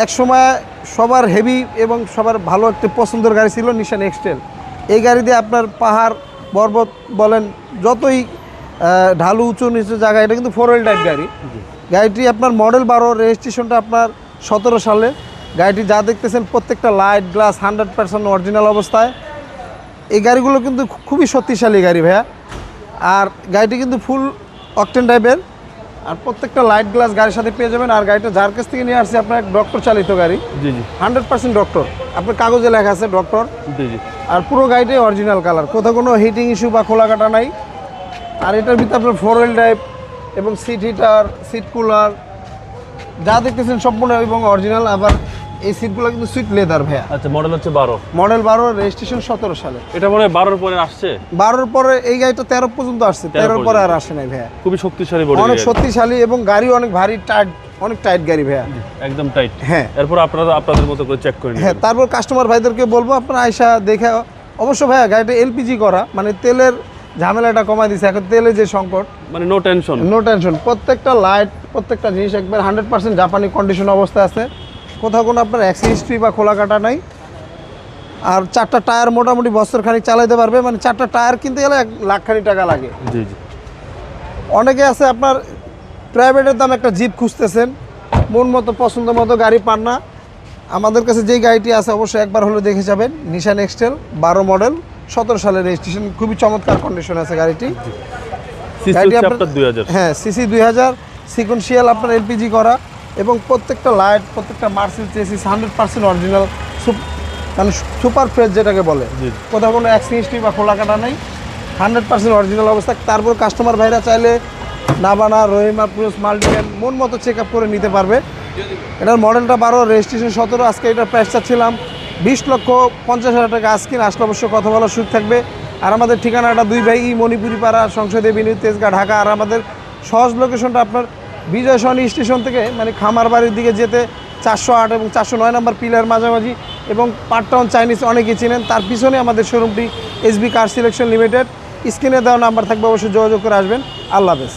একসময় সবার হেভি এবং সবার ভালো একটা পছন্দের গাড়ি ছিল নিশান এক্সটেল। এই গাড়ি দিয়ে আপনার পাহাড় পর্বত বলেন যতই ঢালু উঁচু নিচু জায়গা, এটা কিন্তু 4 হুইল টাইপ গাড়ি। গাড়িটি আপনার মডেল 12, রেজিস্ট্রেশনটা আপনার 17 সালে। গাড়িটি যা দেখতেছেন প্রত্যেকটা লাইট গ্লাস 100% অরিজিনাল অবস্থায়। এই গাড়িগুলো কিন্তু খুবই শক্তিশালী গাড়ি ভাইয়া। আর গাড়িটি কিন্তু ফুল অকটেন টাইপের, আর প্রত্যেকটা লাইট গ্লাস গাড়ির সাথে পেয়ে যাবেন। আর গাড়িটা যার কাছ থেকে নিয়ে আসছে আপনার ডক্টর চালিত গাড়ি, জি জি 100% ডক্টর, আপনার কাগজে লেখা আছে ডক্টর। জি জি আর পুরো গাড়িটাই অরিজিনাল কালার, কোথাও কোনো হিটিং ইস্যু বা খোলা কাটা নাই। আর এটার ভিতরে আপনার 4 হুইল ড্রাইভ এবং সিট হিটার, সিট কুলার যা দেখতেছেন সম্পূর্ণ এবং অরিজিনাল। আবার এই সিটগুলো কিন্তু সুইট লেদার ভাইয়া। আচ্ছা, মডেল হচ্ছে 12, মডেল 12, রেজিস্ট্রেশন 17 সালে। এটা মনে হয় 12 পরে আসছে। 12 পরে এই গাড়িটা 13 পর্যন্ত আসছে, 13 পরে আর আসে নাই ভাইয়া। খুবই শক্তিশালী বডি, অনেক শক্তিশালী এবং গাড়ি অনেক ভারী টাইট, অনেক টাইট গাড়ি ভাইয়া, একদম টাইট। হ্যাঁ, এরপর আপনারা আপনাদের মতো করে চেক করে হ্যাঁ। নেবেন। তারপর কাস্টমার ভাইদেরকে বলবো আপনারা আয়সা দেখে, অবশ্য ভাইয়া গাড়িটা এলপিজি করা, মানে তেলের ঝামেলাটা কমাই দিছে। এখন তেলে যে সংকট, মানে নো টেনশন, নো টেনশন। প্রত্যেকটা লাইট, প্রত্যেকটা জিনিস একবার 100% জাপানি কন্ডিশন অবস্থায় আছে, কোথাও কোনো আপনার অ্যাক্সিডেন্ট হিস্ট্রি বা খোলা কাটা নাই। আর 4টা টায়ার মোটামুটি বছর খানিক চালাইতে পারবে, মানে 4টা টায়ার কিনতে গেলে 1 লাখ খানিক টাকা লাগে। জি জি। অনেকে আছে আপনার প্রাইভেটের দাম একটা জিপ খুঁজতেছেন, মন মতো পছন্দ মতো গাড়ি পান না, আমাদের কাছে যেই গাড়িটি আছে অবশ্যই একবার হলে দেখে যাবেন। নিশান এক্সটেল 12 মডেল, 17 সালের রেজিস্ট্রেশন, খুবই চমৎকার কন্ডিশন আছে গাড়িটি। সিসি আপনার 2000, হ্যাঁ সিসি 2000, সিকোয়েন্সিয়াল আপনার এলপিজি করা, এবং প্রত্যেকটা লাইট, প্রত্যেকটা মার্সেল চেসিস 100% অরিজিনাল, মানে সুপার ফ্রেশ যেটাকে বলে, কোথাও কোনো অ্যাক্সিডেন্ট বা খোলা কাটা নেই, 100% অরিজিনাল অবস্থা। তারপর কাস্টমার ভাইরা চাইলে নাবানা, রহিমা, পুরুষ, মাল্টিভ্যান মন মতো চেক আপ করে নিতে পারবে। এটার মডেলটা 12, রেজিস্ট্রেশন 17। আজকে এটার প্রাইস চাচ্ছিলাম 20,50,000 টাকা। আজকে আসলে অবশ্যই কথা বলার সুযোগ থাকবে। আর আমাদের ঠিকানাটা 2 ভাই মণিপুরি পাড়া, সংসদে বিনিয়োগ, তেজগাঁ, ঢাকা। আর আমাদের সহজ লোকেশনটা আপনার বিজয় সরণি স্টেশন থেকে মানে খামার বাড়ির দিকে যেতে 408 এবং 409 নাম্বার পিলার মাঝামাঝি, এবং পার্কটাউন চাইনিজ অনেকেই চিনেন, তার পিছনে আমাদের শোরুমটি এসবি কার সিলেকশন লিমিটেড। স্ক্রিনে দেওয়া নাম্বার থাকবে, অবশ্যই যোগাযোগ করে আসবেন। আল্লাহ হাফেজ।